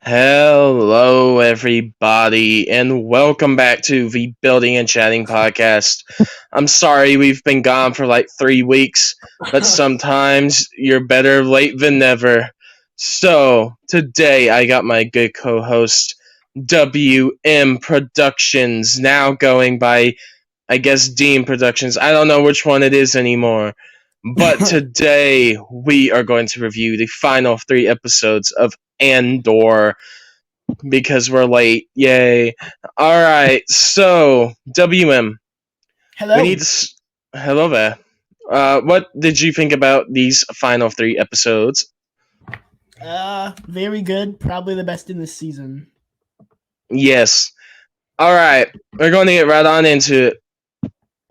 Hello, everybody, and welcome back to the Building and Chatting podcast. I'm sorry we've been gone for like 3 weeks, but sometimes you're better late than never. So, today I got my good co host, WM Productions, now going by, I guess, Dean Productions. I don't know which one it is anymore. But today we are going to review the final 3 episodes of Andor because we're late. Yay. Alright, so, WM, we Hello. need to. Hello there. What did you think about these final 3 episodes? Very good. Probably the best in this season. Yes. Alright, we're going to get right on into it.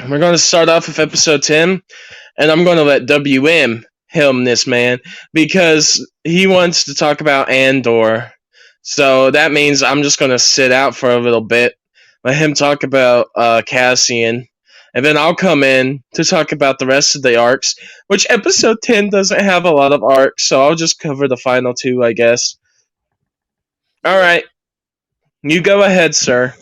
We're going to start off with episode 10, and I'm going to let WM helm this man because he wants to talk about Andor. So that means I'm just going to sit out for a little bit, let him talk about Cassian, and then I'll come in to talk about the rest of the arcs, which episode 10 doesn't have a lot of arcs, so I'll just cover the final 2, I guess. Alright, you go ahead, sir.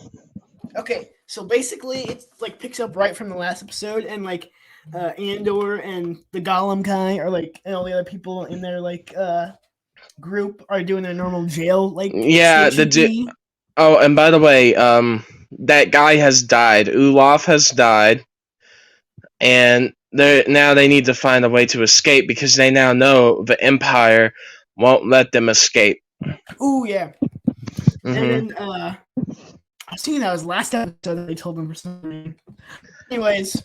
Okay, so basically, it's like picks up right from the last episode, and like Andor and the Gollum guy are like, and all the other people in their like group are doing their normal jail like Yeah, station thingy. Oh, and by the way, that guy has died. Olaf has died, and now they need to find a way to escape because they now know the Empire won't let them escape. Oh yeah, Mm-hmm. and then I was thinking that was last episode that they told them for some reason. Anyways,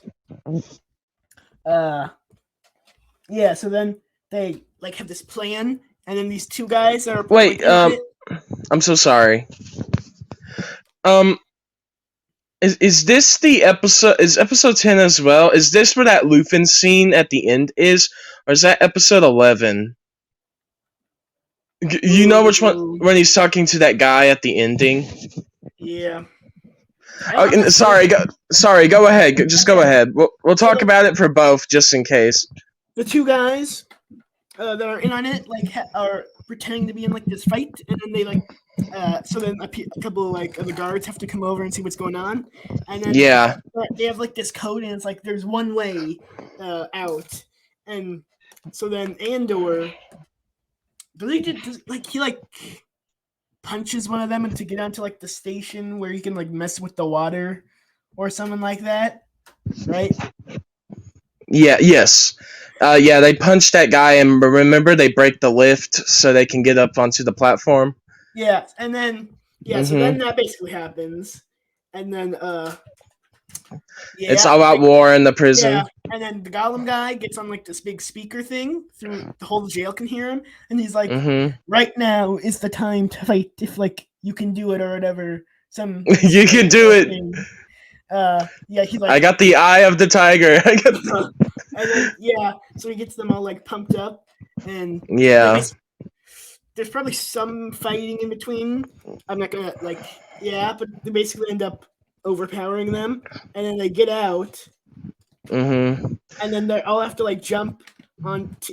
yeah. So then they like have this plan, and then these two guys are Wait. I'm so sorry. Is this the episode? Is episode 10 as well? Is this where that Luthen scene at the end is, or is that episode 11? You know which one when he's talking to that guy at the ending? Yeah. Sorry, go ahead. Just go ahead. We'll talk about it for both, just in case. The two guys that are in on it like are pretending to be in like this fight, and then they like so then a couple of like the guards have to come over and see what's going on, and then they have like this code, and it's like there's one way out, and so then Andor, he punches one of them to get onto like the station where he can like mess with the water or something like that, right? Yeah. Yes. Yeah. They punch that guy, and remember they break the lift so they can get up onto the platform. Yeah, and then so then that basically happens, and then it's all out war in the prison. Yeah, and then the Gollum guy gets on like this big speaker thing through the whole jail can hear him, and he's like, "Right now is the time to fight. If like you can do it or whatever, you can do it." Yeah, he's like, I got the eye of the tiger. and then, so he gets them all like pumped up, and there's probably some fighting in between. I'm not gonna but they basically end up overpowering them, and then they get out, and then they all have to like jump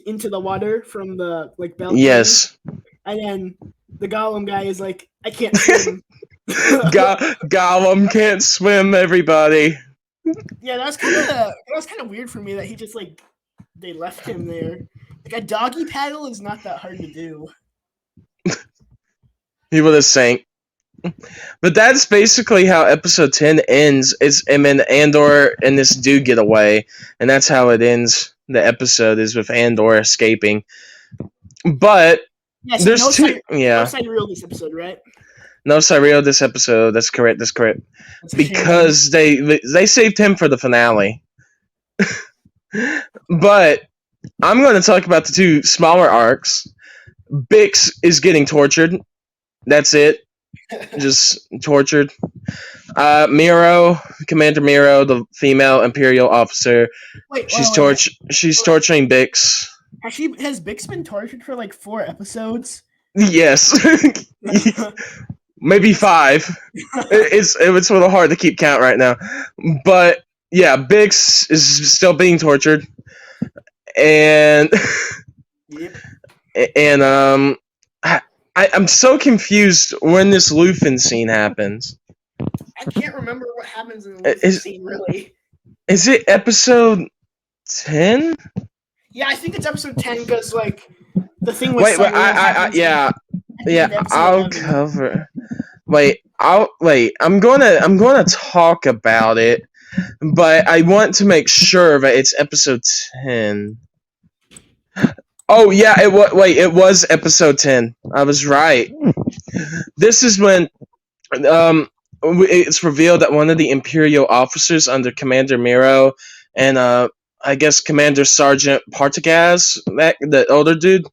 into the water from the like balcony. Yes, and then the Gollum guy is like, I can't swim. Gollum can't swim. Everybody. Yeah, that was kind of weird for me that he just like they left him there. Like a doggy paddle is not that hard to do. He would have sank. But that's basically how episode 10 ends. Andor and this dude get away, and that's how it ends. The episode is with Andor escaping. But there's no two. No Sidereal this episode, right? No Sidereal this episode. That's correct. Because they saved him for the finale. But I'm going to talk about the two smaller arcs. Bix is getting tortured. That's it. Just tortured. Miro, Commander Miro, the female Imperial officer. She's torturing Bix. Has Bix been tortured for like 4 episodes? Yes. Maybe 5. It's a little hard to keep count right now. But yeah, Bix is still being tortured. And Yep. And I'm so confused when this Luthen scene happens. I can't remember what happens in the Luthen scene, really. Is it episode 10? Yeah, I think it's episode 10 because, like, the thing with Wait, yeah, I'll 11. cover. Wait, I'm gonna talk about it, but I want to make sure that it's episode 10. Oh yeah, it was episode 10. I was right. This is when it's revealed that one of the Imperial officers under Commander Miro and I guess Commander Sergeant Partagaz, that the older dude,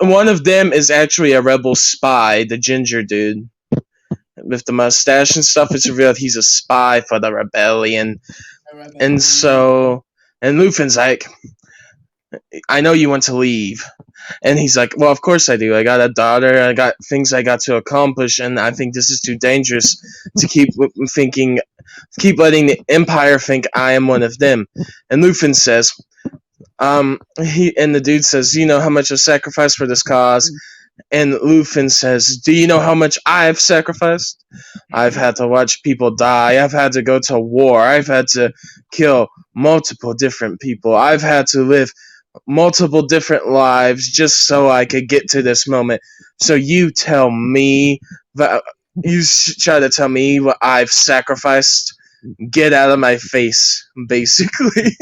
one of them is actually a rebel spy, the ginger dude with the mustache and stuff. It's revealed he's a spy for the rebellion. And so, and Luthen's like, I know you want to leave. And he's like, well, of course I do. I got a daughter. I got things I got to accomplish. And I think this is too dangerous to keep letting the Empire think I am one of them. And Luthen says, the dude says, you know how much I've sacrificed for this cause? And Luthen says, do you know how much I've sacrificed? I've had to watch people die. I've had to go to war. I've had to kill multiple different people. I've had to live multiple different lives just so I could get to this moment. So you tell me, you try to tell me what I've sacrificed? Get out of my face, basically.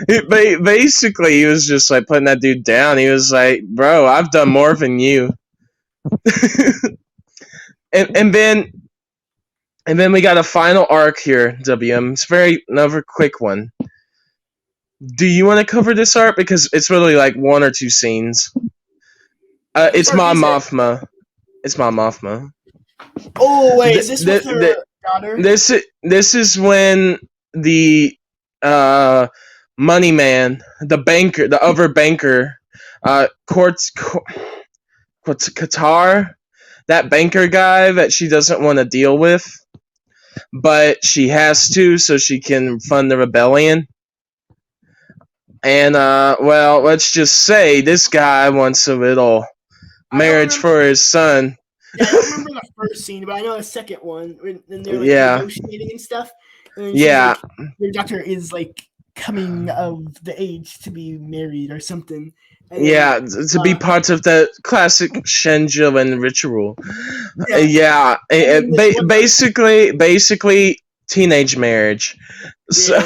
Basically, he was just like putting that dude down. He was like, bro, I've done more than you. and then we got a final arc here, WM. It's another quick one. Do you want to cover this arc? Because it's really like one or two scenes. It's Mon Mothma. It's Mon Mothma. Oh wait, is this with her daughter? This is when the money man, the banker, the other banker, Qatar, that banker guy that she doesn't want to deal with, but she has to so she can fund the rebellion. And well, let's just say this guy wants a little marriage for his son. Yeah, I don't remember the first scene, but I know the second one when they're like negotiating and stuff. And like, your daughter is like coming of the age to be married or something. And to be part of the classic Shenjilin ritual. Basically teenage marriage. So,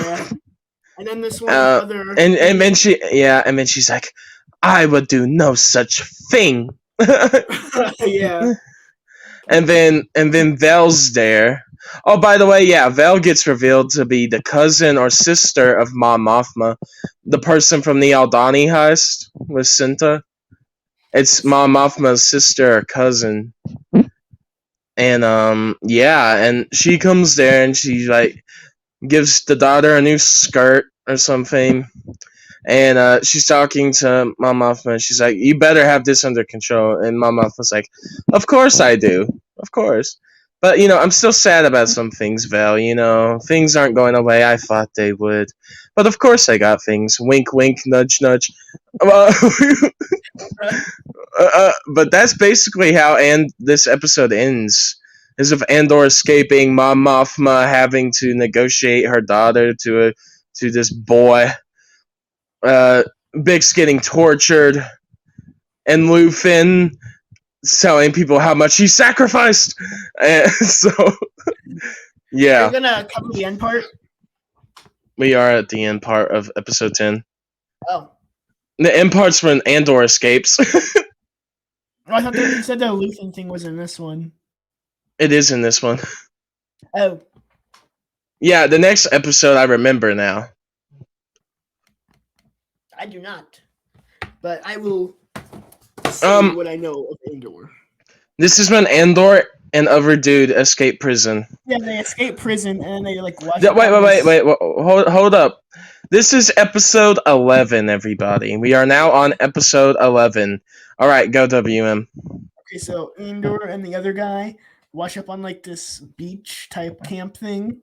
and then this one other and then she's like, I would do no such thing. Yeah. And then Vel's there. Oh, by the way, Vel gets revealed to be the cousin or sister of Mon Mothma, the person from the Aldani heist with Cinta. It's Mon Mothma's sister or cousin. And and she comes there and she like gives the daughter a new skirt or something. And she's talking to Mon Mothma and she's like, you better have this under control. And Mon Mothma's like, of course I do. Of course. But, I'm still sad about some things, Val. Things aren't going away I thought they would. But of course I got things. Wink, wink, nudge, nudge. But that's basically how this episode ends. Is of Andor escaping, Mon Mothma having to negotiate her daughter to this boy. Bix getting tortured. And Luthen telling people how much he sacrificed. And so, yeah. Are you gonna cover the end part? We are at the end part of episode 10. Oh. The end part's when Andor escapes. I thought you said the Luthen thing was in this one. It is in this one. Oh. Yeah, the next episode I remember now. I do not. But I will say what I know of Andor. This is when Andor and other dude escape prison. Yeah, they escape prison and they like watch. Wait, hold up. This is episode 11, everybody. We are now on episode 11. All right, go WM. Okay, so Andor and the other guy wash up on like this beach type camp thing,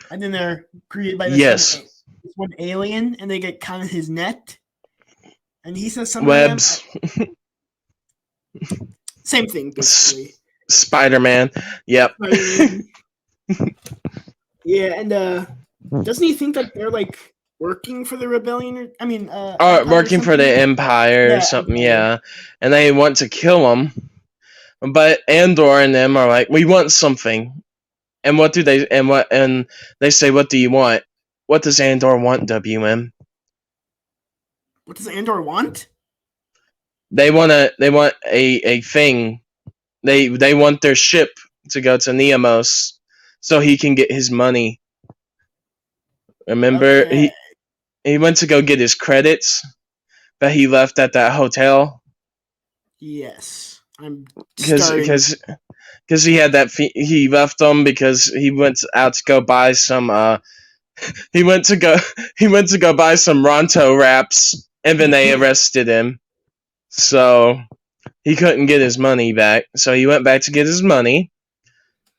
and then they're greeted by this one alien, and they get kind of his net, and he says something. Webs. Same thing, basically. Spider-Man. Yep. Spider-Man. Yeah, and doesn't he think that they're like working for the rebellion? Empire Working for the Empire or something. Empire. Yeah, and they want to kill him, but Andor and them are like, we want something. And what do they? And they say, what do you want? What does Andor want? WM. What does Andor want? They want a thing. They want their ship to go to Neamos so he can get his money. Remember, Okay. he went to go get his credits that he left at that hotel. Yes, I'm because he had that he left them because he went out to go buy some he went to go buy some Ronto wraps and then they arrested him, so he couldn't get his money back. So he went back to get his money.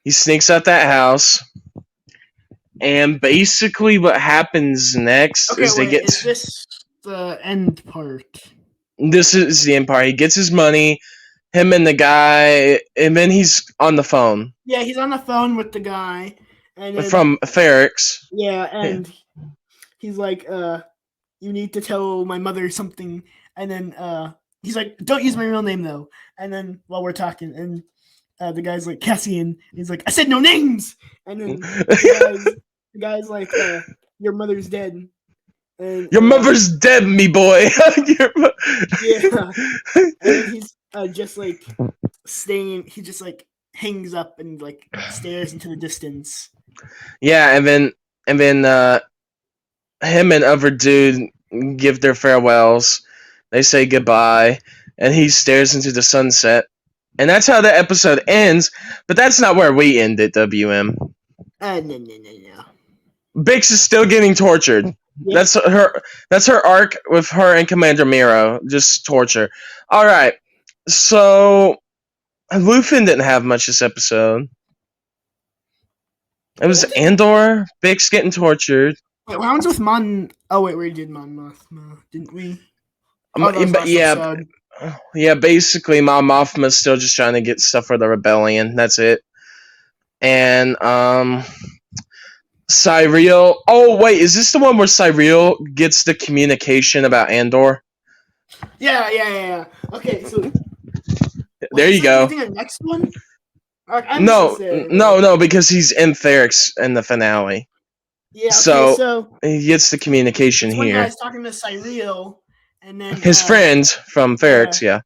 He sneaks out that house, and basically what happens next is they get. Is this the end part? This is the end part. He gets his money. Him and the guy, and then he's on the phone. Yeah, he's on the phone with the guy, and then, from Ferrix. Yeah, and he's like, "You need to tell my mother something." And then he's like, "Don't use my real name though." And then while we're talking, and the guy's like, "Cassian." He's like, "I said no names." And then the guy's like, "Your mother's dead." And, your mother's dead, me boy. Yeah, and he's just like staying. He just like hangs up and like stares into the distance. Yeah, and then him and other dude give their farewells. They say goodbye, and he stares into the sunset, and that's how the episode ends. But that's not where we end it. WM. No. Bix is still getting tortured. Yeah. That's her arc with her and Commander Miro. Just torture. Alright. So Luthen didn't have much this episode. It was Andor, Bix getting tortured. Wait, what happens with Mon? Oh wait, we did Mon Mothma, didn't we? Yeah, basically Mon Mothma's still just trying to get stuff for the rebellion. That's it. And Cyril. Oh wait, is this the one where Cyril gets the communication about Andor? Yeah. Okay, so there you go. The next one? No, because he's in Ferrix in the finale. Yeah. Okay, so he gets the communication here. One guy's talking to Cyril, and then his friends from Ferrix, yeah.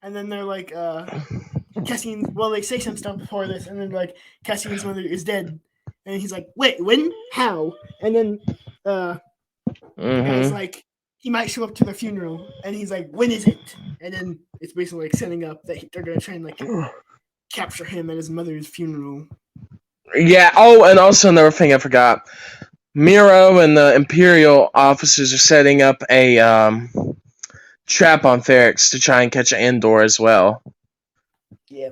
And then they're like, Cassian. Well, they say some stuff before this, and then like Cassian's mother is dead. And he's like, wait, when? How? And then the guy's like, he might show up to the funeral. And he's like, when is it? And then it's basically like setting up that they're going to try and like capture him at his mother's funeral. Yeah. Oh, and also another thing I forgot. Miro and the Imperial officers are setting up a trap on Ferrix to try and catch Andor as well. Yeah.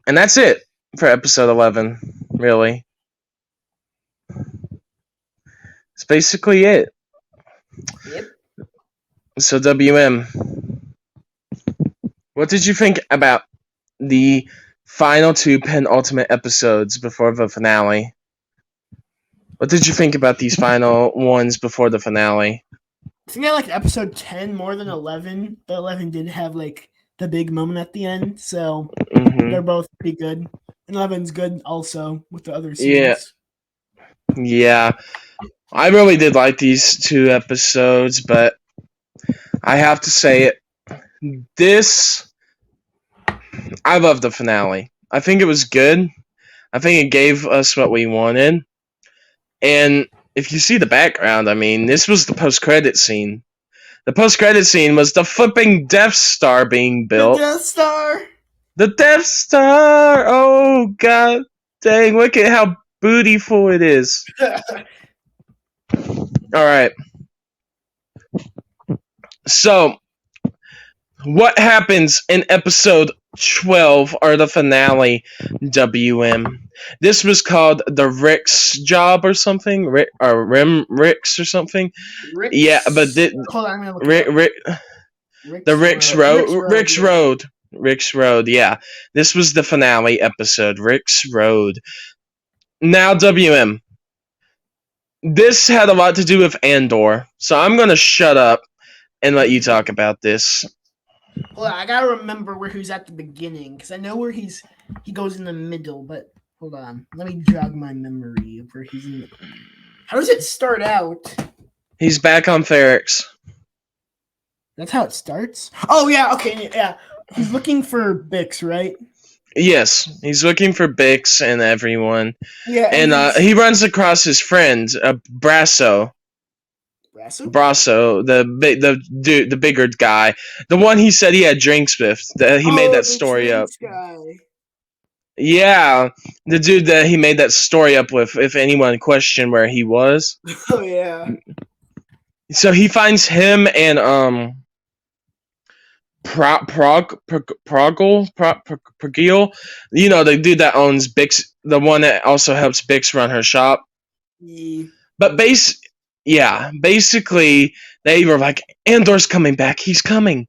And that's it for episode 11, really. It's basically it. Yep. So WM, what did you think about the final two penultimate episodes before the finale? What did you think about these final ones before the finale? I think I liked episode 10 more than 11, but 11 did have like the big moment at the end, so they're both pretty good. And 11's good also with the other scenes. Yeah. I really did like these two episodes, but I have to say it. I love the finale. I think it was good. I think it gave us what we wanted. And if you see the background, I mean, this was the post-credit scene. The post-credit scene was the flipping Death Star being built. The Death Star! The Death Star! Oh, god dang, look at how beautiful it is. Alright. So, what happens in episode 12, or the finale, WM? This was called the Rick's job or something? Rick's or something? Yeah, but hold on, I'm gonna look the Rick's Road. Rick's Road. Yeah, this was the finale episode. Rick's Road. Now, WM. This had a lot to do with Andor, so I'm gonna shut up and let you talk about this. Hold on, I gotta remember where he's at the beginning because I know where he goes in the middle. But hold on, let me jog my memory of where he's in. How does it start out? He's back on Ferrix. That's how it starts. Oh yeah, okay, yeah. He's looking for Bix, right? Yes, he's looking for Bix and everyone. Yeah, and he runs across his friend, Brasso. Brasso, the bigger guy, the one he said he had drinks with. That he made that story up. Guy. Yeah, the dude that he made that story up with. If anyone questioned where he was. Oh yeah. So he finds him and Progil, you know, the dude that owns Bix, the one that also helps Bix run her shop. Yeah. But basically they were like, Andor's coming back, he's coming.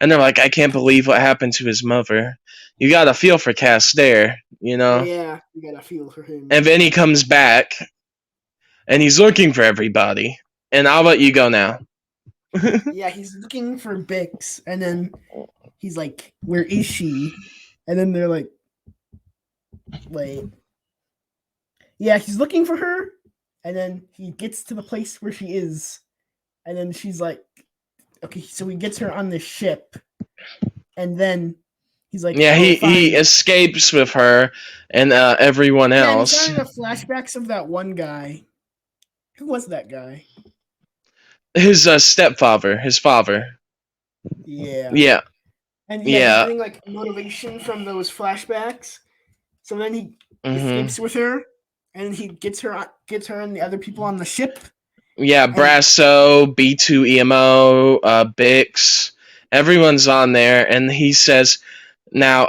And they're like, I can't believe what happened to his mother. You gotta feel for Cass there, you know? Oh, yeah, you gotta feel for him. And then he comes back and he's looking for everybody. And I'll let you go now. Yeah, he's looking for Bix, and then he's like, where is she? And then they're like, wait. Yeah, he's looking for her, and then he gets to the place where she is, and then she's like, okay, so he gets her on the ship, and then he's like, yeah, he escapes with her and everyone else. Yeah, he's having the flashbacks of that one guy. Who was that guy? His stepfather, his father. Yeah. Yeah. And he's getting like motivation from those flashbacks. So then he escapes with her, and he gets her and the other people on the ship. Yeah, Brasso, B2EMO, Bix, everyone's on there, and he says, now,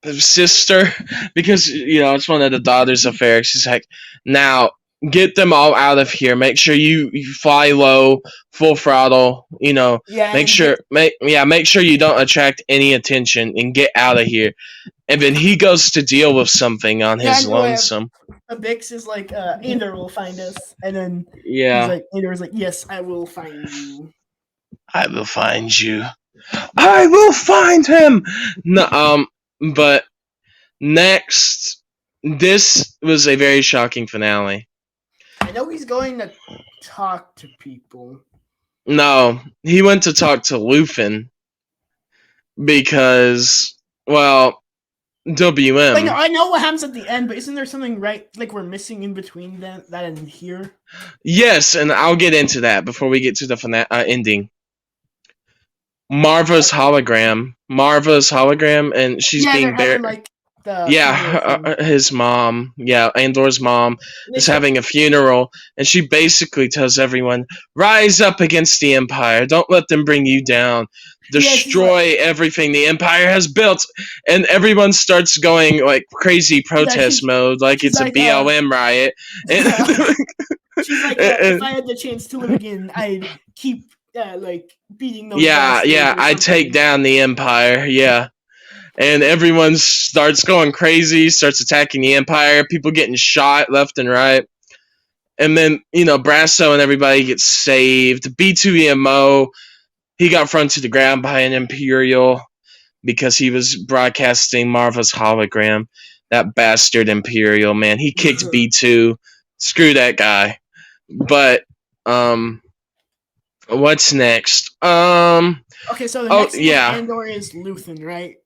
sister, because, you know, it's one of the daughters of Ferrix, she's like, now, get them all out of here, make sure you fly low, full throttle, you know, make sure you don't attract any attention, and get out of here. And then he goes to deal with something on his lonesome. Bix is like, Andor will find us, and then he's like, Andor's like, yes, I will find you. I will find you. I will find him. No, but next, this was a very shocking finale. I know he's going to talk to people. No, he went to talk to Luthen because, well, WM. I know what happens at the end, but isn't there something like we're missing in between that and here? Yes, and I'll get into that before we get to the ending. Marva's hologram, and she's being buried. Like, his mom, Andor's mom, is having a funeral, and she basically tells everyone, rise up against the Empire, don't let them bring you down, destroy everything the Empire has built, and everyone starts going like crazy protest mode, like it's a BLM riot. She's like, if I had the chance to live again, I'd keep like beating those. I'd take down the Empire, and everyone starts going crazy, starts attacking the Empire, people getting shot left and right. And then, you know, Brasso and everybody gets saved. B2EMO, he got thrown to the ground by an Imperial because he was broadcasting Marva's hologram. That bastard Imperial, man. He kicked B2. Screw that guy. But, what's next? Okay, so the next one, Andor is Luthen, right?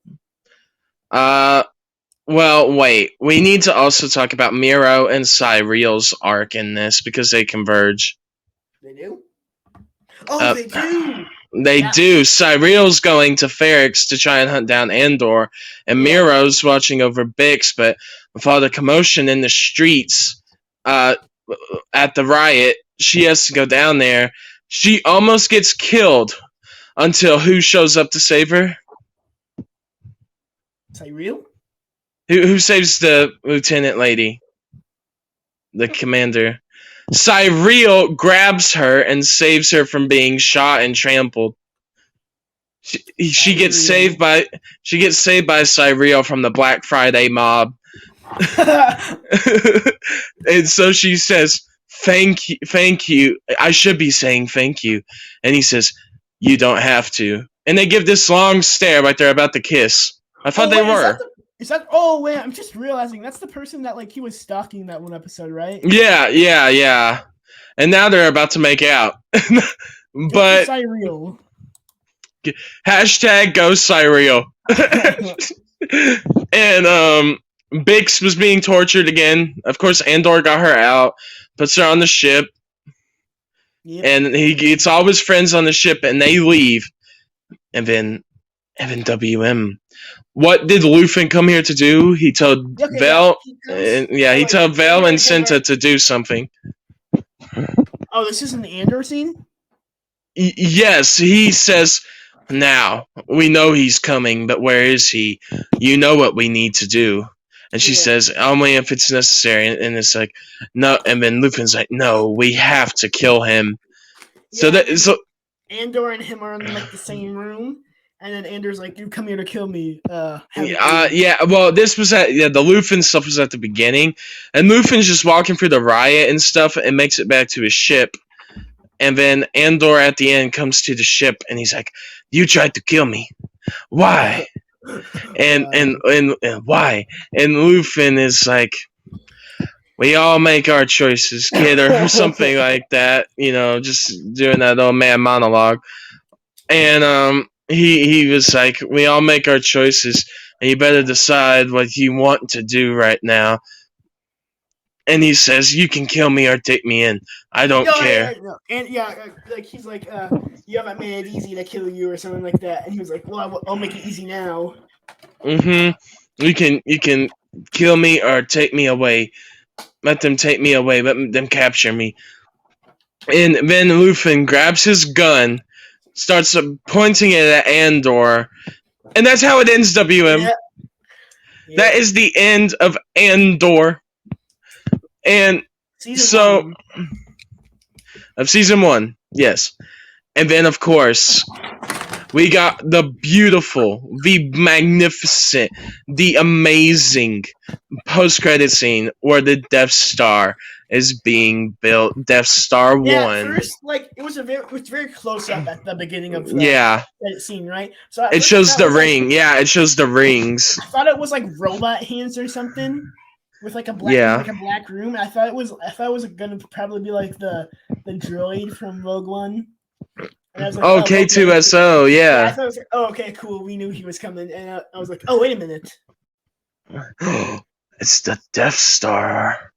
Well, wait. We need to also talk about Miro and Cyriel's arc in this because they converge. They do? Oh, they do! They do. Cyriel's going to Ferrix to try and hunt down Andor, and Miro's watching over Bix, but with all the commotion in the streets at the riot, she has to go down there. She almost gets killed until who shows up to save her? Cyriel? Who saves the lieutenant lady? The commander. Cyriel grabs her and saves her from being shot and trampled. she gets saved by Cyril from the Black Friday mob. And so she says, thank you. I should be saying thank you. And he says, you don't have to. And they give this long stare like they're about to kiss. I thought they were. Is that? Oh wait, I'm just realizing that's the person that like he was stalking that one episode, right? Yeah. And now they're about to make out. But Cyril. hashtag go Cyril. And Bix was being tortured again. Of course, Andor got her out, puts her on the ship, and he gets all his friends on the ship, and they leave. And then WM. What did Luthen come here to do? He told Vel, he told Vel and Cinta to do something. Oh, this isn't the Andor scene? Yes, he says, now, we know he's coming, but where is he? You know what we need to do. And she says, only if it's necessary. And it's like, no. And then Luthen's like, no, we have to kill him. Yeah, so Andor and him are in like the same room. And then Andor's like, you come here to kill me. Well, this was the Luthen stuff was at the beginning. And Luthen's just walking through the riot and stuff and makes it back to his ship. And then Andor at the end comes to the ship and he's like, you tried to kill me. Why? And why? And Luthen is like, we all make our choices, kid, or something like that. You know, just doing that old man monologue. And he was like, we all make our choices, and you better decide what you want to do right now. And he says, you can kill me or take me in. I don't care. And like he's like, you haven't made it easy to kill you or something like that. And he was like, well, I'll make it easy now. You can kill me or take me away. Let them take me away. Let them capture me. And then Luthen grabs his gun, starts pointing it at Andor, and that's how it ends, WM. Yeah. That is the end of Andor. And season 1. Of season 1, yes. And then, of course, we got the beautiful, the magnificent, the amazing post-credit scene where the Death Star is being built. Death Star 1. First, like it was very close up at the beginning of the scene, right? So it shows the ring. It shows the rings. I thought it was like robot hands or something. With like a black room. I thought it was gonna probably be like the droid from Rogue One. And I was like, K2SO, I thought it was like, okay, cool. We knew he was coming, and I was like, oh, wait a minute. It's the Death Star.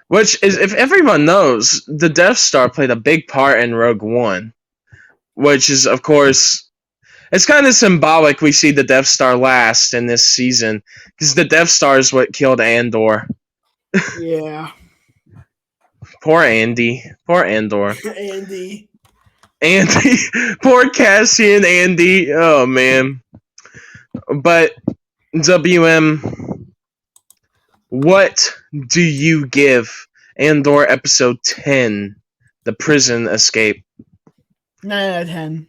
Which is, if everyone knows, the Death Star played a big part in Rogue One. Which is, of course, it's kind of symbolic we see the Death Star last in this season. Because the Death Star is what killed Andor. Yeah. Poor Andy. Poor Andor. Andy. Poor Cassian Andy. Oh, man. But, WM, what do you give Andor Episode 10, The Prison Escape? 9 out of 10.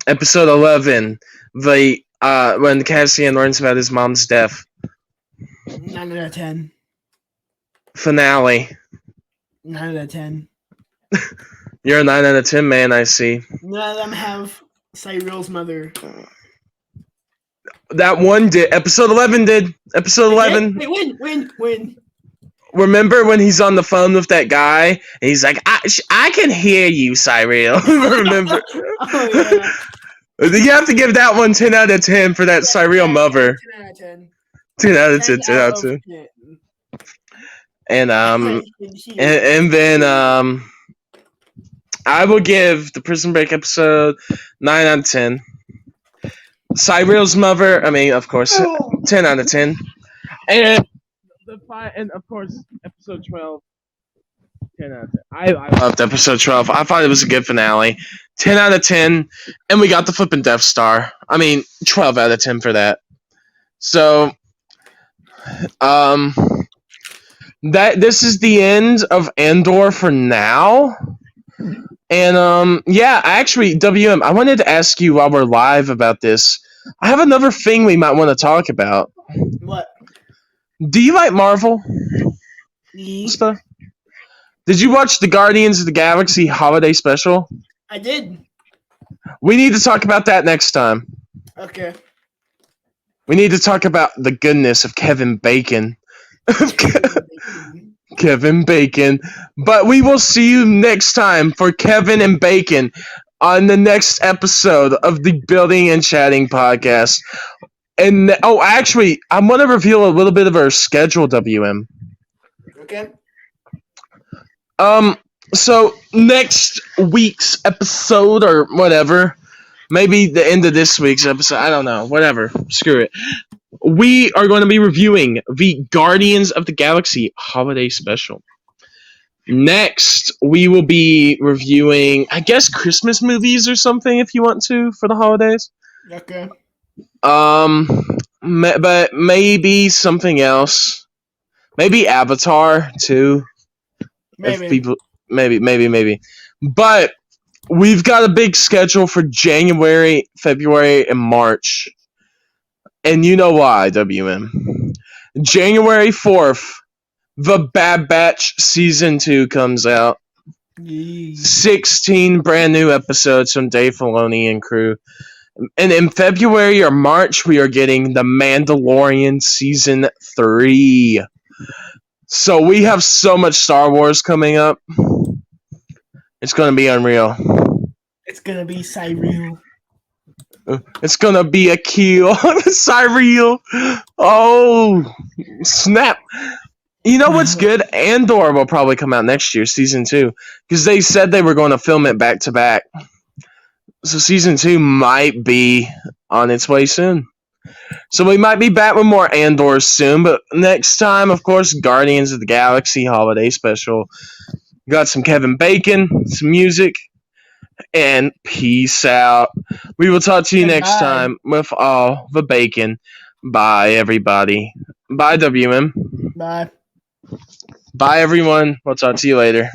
Episode 11, when Cassian learns about his mom's death. 9 out of 10. Finale. 9 out of 10. You're a 9 out of 10 man, I see. None of them have Cyril's mother. That one did. Episode 11 did. Episode 11. Wait, when? Remember when he's on the phone with that guy? And he's like, I can hear you, Cyril. Remember? Oh, yeah. You have to give that one 10 out of 10 for that Cyril mother. 10 out of 10. 10 out of 10, 10 out of 10. And then I will give the Prison Break episode 9 out of 10. Cyril's mother, I mean, of course, 10 out of 10. And of course, episode 12, 10 out of 10. I loved episode 12. I thought it was a good finale. 10 out of 10. And we got the flipping Death Star. I mean, 12 out of 10 for that. So, this is the end of Andor for now. And yeah, actually, WM, I wanted to ask you while we're live about this. I have another thing we might want to talk about. What? Do you like Marvel stuff? Did you watch the Guardians of the Galaxy holiday special? I did. We need to talk about that next time. Okay. We need to talk about the goodness of Kevin Bacon. Kevin Bacon. But we will see you next time for Kevin and Bacon on the next episode of the Building and Chatting podcast. And actually, I'm going to reveal a little bit of our schedule, WM. Okay. So next week's episode or whatever, maybe the end of this week's episode, I don't know, whatever, screw it. We are going to be reviewing the Guardians of the Galaxy holiday special. Next, we will be reviewing, I guess, Christmas movies or something if you want to for the holidays. Okay. But maybe something else. Maybe Avatar too. Maybe. If people, maybe. But we've got a big schedule for January, February, and March. And you know why, WM. January 4th, The Bad Batch Season 2 comes out. 16 brand new episodes from Dave Filoni and crew. And in February or March, we are getting The Mandalorian Season 3. So we have so much Star Wars coming up. It's going to be unreal. It's going to be surreal. It's going to be a kill. Surreal. Oh, snap. You know what's good? Andor will probably come out next year, Season 2. Because they said they were going to film it back to back. So Season 2 might be on its way soon. So we might be back with more Andor soon. But next time, of course, Guardians of the Galaxy holiday special. Got some Kevin Bacon, some music. And peace out. We will talk to you next time with all the bacon. Bye, everybody. Bye, WM. Bye. Bye, everyone. We'll talk to you later.